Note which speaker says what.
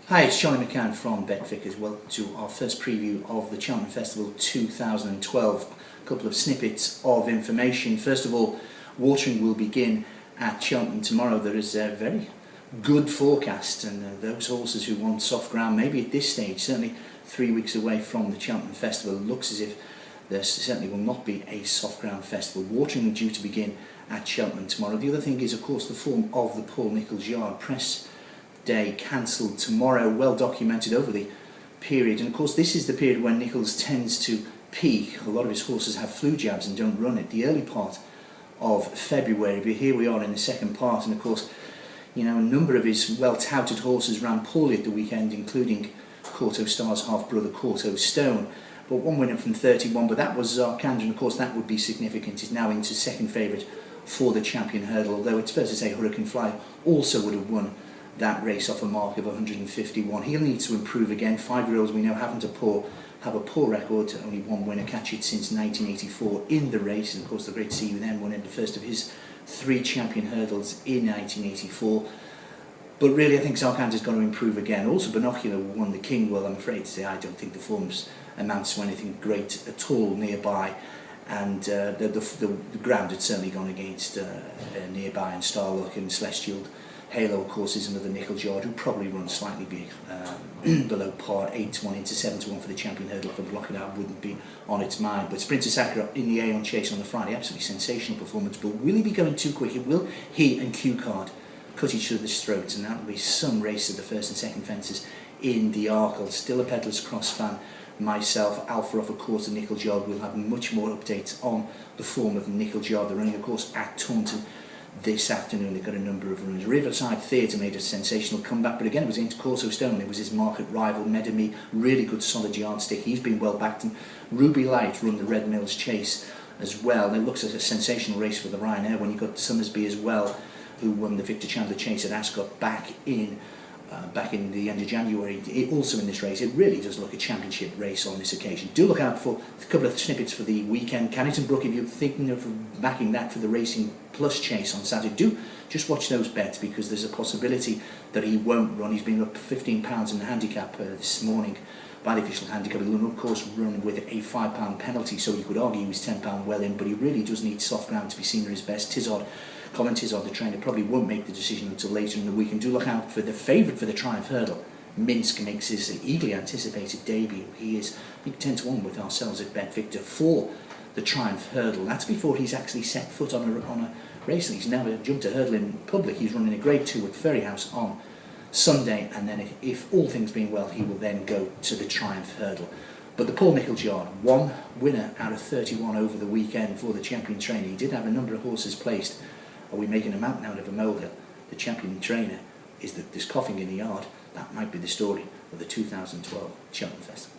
Speaker 1: Hi, it's Johnny McCann from BetVictor. Welcome to our first preview of the Cheltenham Festival 2012. A couple of snippets of information. First of all, watering will begin at Cheltenham tomorrow. There is a very good forecast, and those horses who want soft ground, maybe at this stage, certainly 3 weeks away from the Cheltenham Festival, looks as if there certainly will not be a soft ground festival. Watering due to begin at Cheltenham tomorrow. The other thing is, of course, the form of the Paul Nicholls Yard press day cancelled tomorrow, well documented over the period, and of course this is the period when Nicholls tends to peak. A lot of his horses have flu jabs and don't run it the early part of February, but here we are in the second part, and of course, you know, a number of his well-touted horses ran poorly at the weekend, including Corto Star's half-brother Corto Stone, but one winner from 31, but that was Arcandra, and of course that would be significant. He's now into second favourite for the champion hurdle, although it's fair to say Hurricane Fly also would have won that race off a mark of 151. He'll need to improve again. 5-year-olds we know have a poor record, only one winner catch it since 1984 in the race, and of course the great See You Then won in the first of his 3 champion hurdles in 1984. But really I think Zarkandra's got to improve again. Also Binocular won the King. Well, I'm afraid to say I don't think the forms amounts to anything great at all nearby, and the ground had certainly gone against Nearby and Starlock, and Celestial Halo, of course, is another Nicholls Yard who probably runs slightly big, below par, 8-1 into 7-1 for the champion hurdle. For Blockadar wouldn't be on its mind. But Sprinter Sakura in the Aeon Chase on the Friday, absolutely sensational performance. But will he be going too quick? Will he and Q Card cut each other's throats? And that will be some race of the first and second fences in the Arkle. Still a Pedlar's Cross fan myself. Alpha off a course of Nicholls Yard. We'll have much more updates on the form of Nicholls Yard. They're running, of course, at Taunton this afternoon. They've got a number of runners. Riverside Theatre made a sensational comeback, but again it was into Corso Stone. It was his market rival Medemy, really good solid yardstick. He's been well backed, and Ruby Light run the Red Mills Chase as well. And it looks like a sensational race for the Ryanair when you got Summersby as well, who won the Victor Chandler Chase at Ascot back in the end of January. Also in this race, it really does look a championship race on this occasion. Do look out for a couple of snippets for the weekend. Cannington Brook, if you're thinking of backing that for the Racing Plus Chase on Saturday, do just watch those bets, because there's a possibility that he won't run. He's been up £15 in the handicap this morning by the official handicap. He'll of course run with a £5 penalty, so you could argue he was £10 well in, but he really does need soft ground to be seen at his best. Colin Tizard, the trainer, probably won't make the decision until later in the week. And do look out for the favourite for the Triumph Hurdle. Minsk makes his eagerly anticipated debut. He is, I think, 10-1 with ourselves at BetVictor for the Triumph Hurdle. That's before he's actually set foot on a race. He's never jumped a hurdle in public. He's running a Grade 2 at Ferryhouse on Sunday, and then if all things being well, he will then go to the Triumph Hurdle. But the Paul Nicholls Yard, one winner out of 31 over the weekend for the champion trainer. He did have a number of horses placed. Are we making a mountain out of a molehill? The champion trainer is that there's coughing in the yard. That might be the story of the 2012 Cheltenham Festival.